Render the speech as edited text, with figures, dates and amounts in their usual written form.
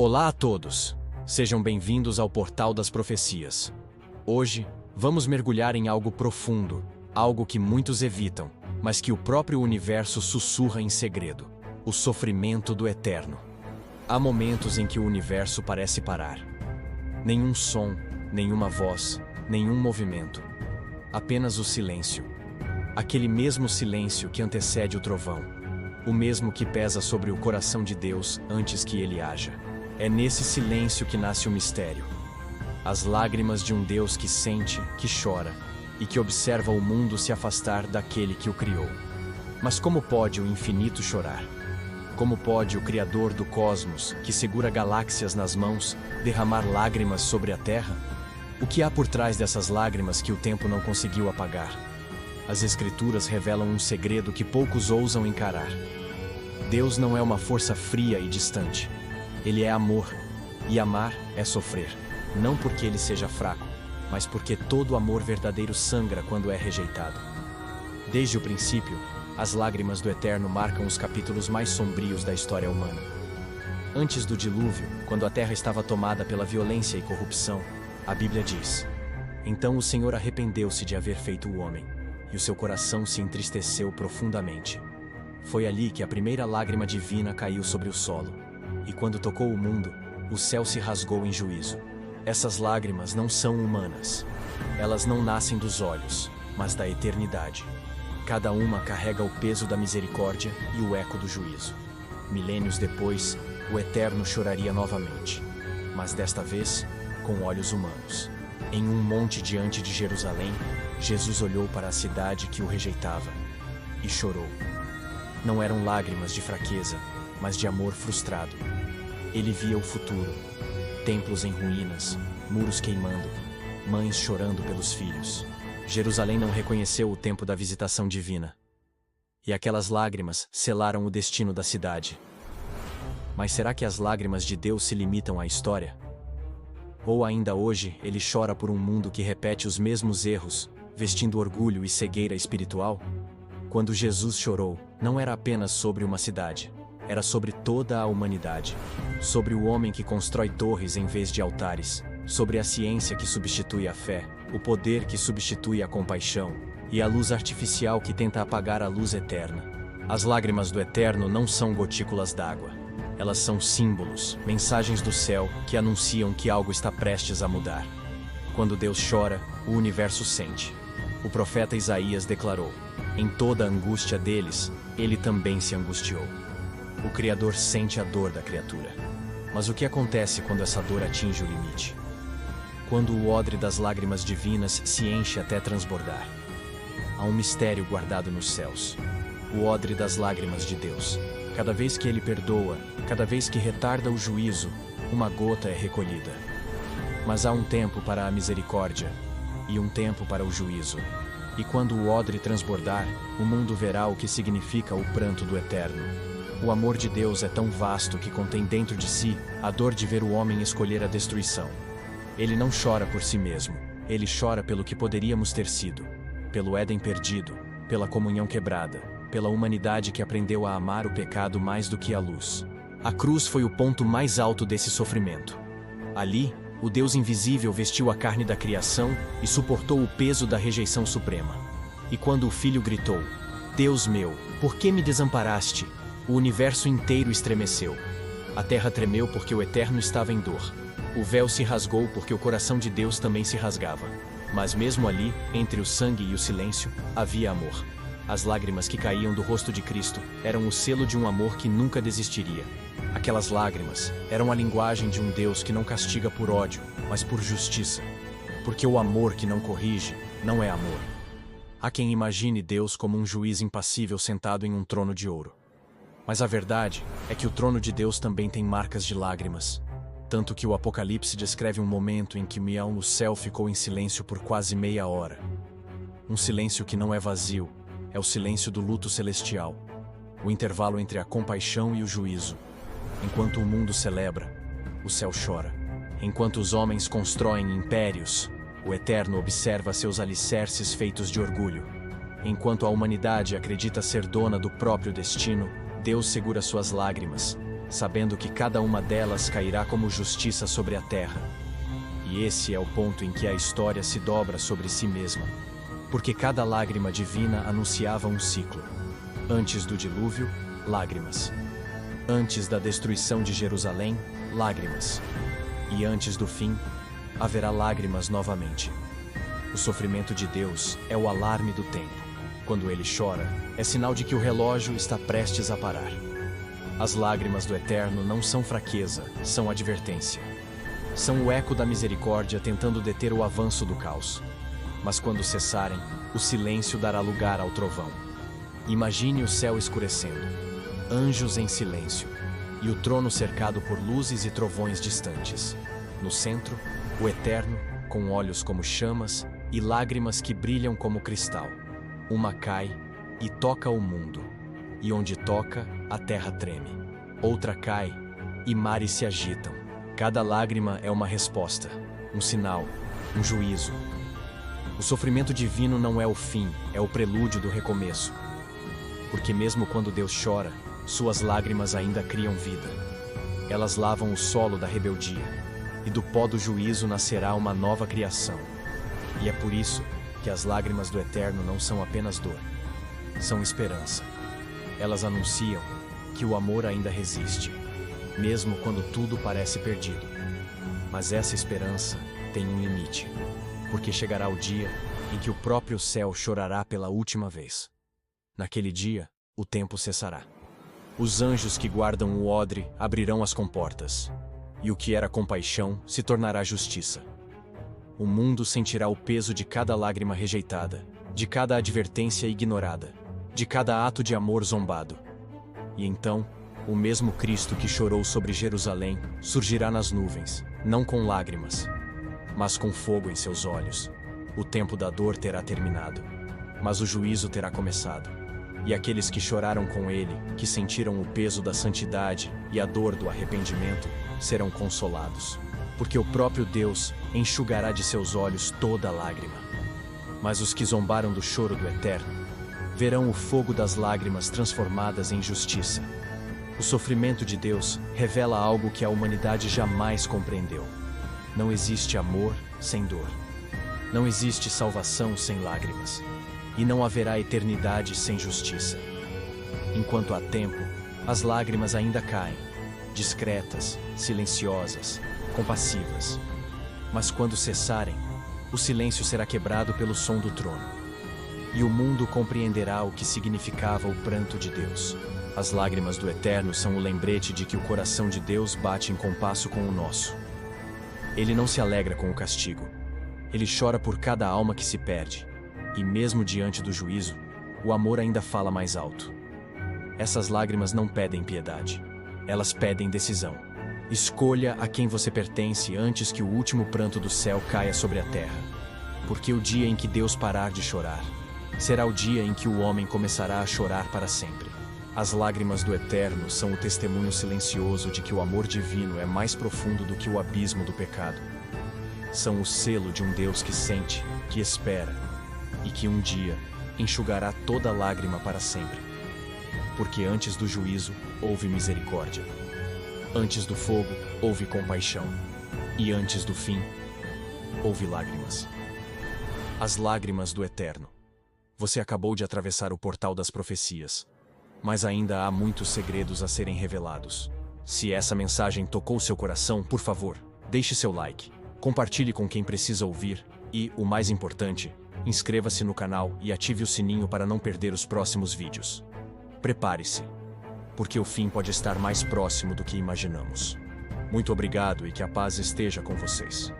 Olá a todos! Sejam bem-vindos ao Portal das Profecias. Hoje, vamos mergulhar em algo profundo, algo que muitos evitam, mas que o próprio universo sussurra em segredo: o sofrimento do eterno. Há momentos em que o universo parece parar. Nenhum som, nenhuma voz, nenhum movimento. Apenas o silêncio. Aquele mesmo silêncio que antecede o trovão. O mesmo que pesa sobre o coração de Deus antes que ele haja. É nesse silêncio que nasce o mistério. As lágrimas de um Deus que sente, que chora, e que observa o mundo se afastar daquele que o criou. Mas como pode o infinito chorar? Como pode o Criador do cosmos, que segura galáxias nas mãos, derramar lágrimas sobre a Terra? O que há por trás dessas lágrimas que o tempo não conseguiu apagar? As Escrituras revelam um segredo que poucos ousam encarar. Deus não é uma força fria e distante. Ele é amor, e amar é sofrer, não porque ele seja fraco, mas porque todo amor verdadeiro sangra quando é rejeitado. Desde o princípio, as lágrimas do Eterno marcam os capítulos mais sombrios da história humana. Antes do dilúvio, quando a terra estava tomada pela violência e corrupção, a Bíblia diz: "Então o Senhor arrependeu-se de haver feito o homem, e o seu coração se entristeceu profundamente." Foi ali que a primeira lágrima divina caiu sobre o solo. E quando tocou o mundo, o céu se rasgou em juízo. Essas lágrimas não são humanas. Elas não nascem dos olhos, mas da eternidade. Cada uma carrega o peso da misericórdia e o eco do juízo. Milênios depois, o Eterno choraria novamente, mas desta vez, com olhos humanos. Em um monte diante de Jerusalém, Jesus olhou para a cidade que o rejeitava e chorou. Não eram lágrimas de fraqueza, mas de amor frustrado. Ele via o futuro, templos em ruínas, muros queimando, mães chorando pelos filhos. Jerusalém não reconheceu o tempo da visitação divina. E aquelas lágrimas selaram o destino da cidade. Mas será que as lágrimas de Deus se limitam à história? Ou ainda hoje ele chora por um mundo que repete os mesmos erros, vestindo orgulho e cegueira espiritual? Quando Jesus chorou, não era apenas sobre uma cidade. Era sobre toda a humanidade. Sobre o homem que constrói torres em vez de altares. Sobre a ciência que substitui a fé. O poder que substitui a compaixão. E a luz artificial que tenta apagar a luz eterna. As lágrimas do Eterno não são gotículas d'água. Elas são símbolos, mensagens do céu que anunciam que algo está prestes a mudar. Quando Deus chora, o universo sente. O profeta Isaías declarou: "Em toda a angústia deles, ele também se angustiou." O Criador sente a dor da criatura. Mas o que acontece quando essa dor atinge o limite? Quando o odre das lágrimas divinas se enche até transbordar. Há um mistério guardado nos céus. O odre das lágrimas de Deus. Cada vez que ele perdoa, cada vez que retarda o juízo, uma gota é recolhida. Mas há um tempo para a misericórdia e um tempo para o juízo. E quando o odre transbordar, o mundo verá o que significa o pranto do Eterno. O amor de Deus é tão vasto que contém dentro de si a dor de ver o homem escolher a destruição. Ele não chora por si mesmo, ele chora pelo que poderíamos ter sido, pelo Éden perdido, pela comunhão quebrada, pela humanidade que aprendeu a amar o pecado mais do que a luz. A cruz foi o ponto mais alto desse sofrimento. Ali, o Deus invisível vestiu a carne da criação e suportou o peso da rejeição suprema. E quando o Filho gritou: "Deus meu, por que me desamparaste?", o universo inteiro estremeceu. A terra tremeu porque o Eterno estava em dor. O véu se rasgou porque o coração de Deus também se rasgava. Mas mesmo ali, entre o sangue e o silêncio, havia amor. As lágrimas que caíam do rosto de Cristo eram o selo de um amor que nunca desistiria. Aquelas lágrimas eram a linguagem de um Deus que não castiga por ódio, mas por justiça. Porque o amor que não corrige não é amor. Há quem imagine Deus como um juiz impassível sentado em um trono de ouro. Mas a verdade é que o trono de Deus também tem marcas de lágrimas. Tanto que o Apocalipse descreve um momento em que Mião no céu ficou em silêncio por quase meia hora. Um silêncio que não é vazio, é o silêncio do luto celestial. O intervalo entre a compaixão e o juízo. Enquanto o mundo celebra, o céu chora. Enquanto os homens constroem impérios, o Eterno observa seus alicerces feitos de orgulho. Enquanto a humanidade acredita ser dona do próprio destino, Deus segura suas lágrimas, sabendo que cada uma delas cairá como justiça sobre a terra. E esse é o ponto em que a história se dobra sobre si mesma, porque cada lágrima divina anunciava um ciclo. Antes do dilúvio, lágrimas. Antes da destruição de Jerusalém, lágrimas. E antes do fim, haverá lágrimas novamente. O sofrimento de Deus é o alarme do tempo. Quando ele chora, é sinal de que o relógio está prestes a parar. As lágrimas do Eterno não são fraqueza, são advertência. São o eco da misericórdia tentando deter o avanço do caos. Mas quando cessarem, o silêncio dará lugar ao trovão. Imagine o céu escurecendo, anjos em silêncio, e o trono cercado por luzes e trovões distantes. No centro, o Eterno, com olhos como chamas e lágrimas que brilham como cristal. Uma cai e toca o mundo, e onde toca, a terra treme. Outra cai e mares se agitam. Cada lágrima é uma resposta, um sinal, um juízo. O sofrimento divino não é o fim, é o prelúdio do recomeço. Porque mesmo quando Deus chora, suas lágrimas ainda criam vida. Elas lavam o solo da rebeldia, e do pó do juízo nascerá uma nova criação. E é por isso que as lágrimas do Eterno não são apenas dor, são esperança. Elas anunciam que o amor ainda resiste, mesmo quando tudo parece perdido. Mas essa esperança tem um limite, porque chegará o dia em que o próprio céu chorará pela última vez. Naquele dia, o tempo cessará. Os anjos que guardam o odre abrirão as comportas, e o que era compaixão se tornará justiça. O mundo sentirá o peso de cada lágrima rejeitada, de cada advertência ignorada, de cada ato de amor zombado. E então, o mesmo Cristo que chorou sobre Jerusalém surgirá nas nuvens, não com lágrimas, mas com fogo em seus olhos. O tempo da dor terá terminado, mas o juízo terá começado. E aqueles que choraram com ele, que sentiram o peso da santidade e a dor do arrependimento, serão consolados, porque o próprio Deus enxugará de seus olhos toda lágrima. Mas os que zombaram do choro do Eterno verão o fogo das lágrimas transformadas em justiça. O sofrimento de Deus revela algo que a humanidade jamais compreendeu. Não existe amor sem dor. Não existe salvação sem lágrimas. E não haverá eternidade sem justiça. Enquanto há tempo, as lágrimas ainda caem, discretas, silenciosas, compassivas. Mas quando cessarem, o silêncio será quebrado pelo som do trono. E o mundo compreenderá o que significava o pranto de Deus. As lágrimas do Eterno são o lembrete de que o coração de Deus bate em compasso com o nosso. Ele não se alegra com o castigo. Ele chora por cada alma que se perde. E mesmo diante do juízo, o amor ainda fala mais alto. Essas lágrimas não pedem piedade. Elas pedem decisão. Escolha a quem você pertence antes que o último pranto do céu caia sobre a terra. Porque o dia em que Deus parar de chorar, será o dia em que o homem começará a chorar para sempre. As lágrimas do Eterno são o testemunho silencioso de que o amor divino é mais profundo do que o abismo do pecado. São o selo de um Deus que sente, que espera, e que um dia enxugará toda lágrima para sempre. Porque antes do juízo, houve misericórdia. Antes do fogo, houve compaixão. E antes do fim, houve lágrimas. As lágrimas do Eterno. Você acabou de atravessar o portal das profecias. Mas ainda há muitos segredos a serem revelados. Se essa mensagem tocou seu coração, por favor, deixe seu like, compartilhe com quem precisa ouvir e, o mais importante, inscreva-se no canal e ative o sininho para não perder os próximos vídeos. Prepare-se, porque o fim pode estar mais próximo do que imaginamos. Muito obrigado e que a paz esteja com vocês.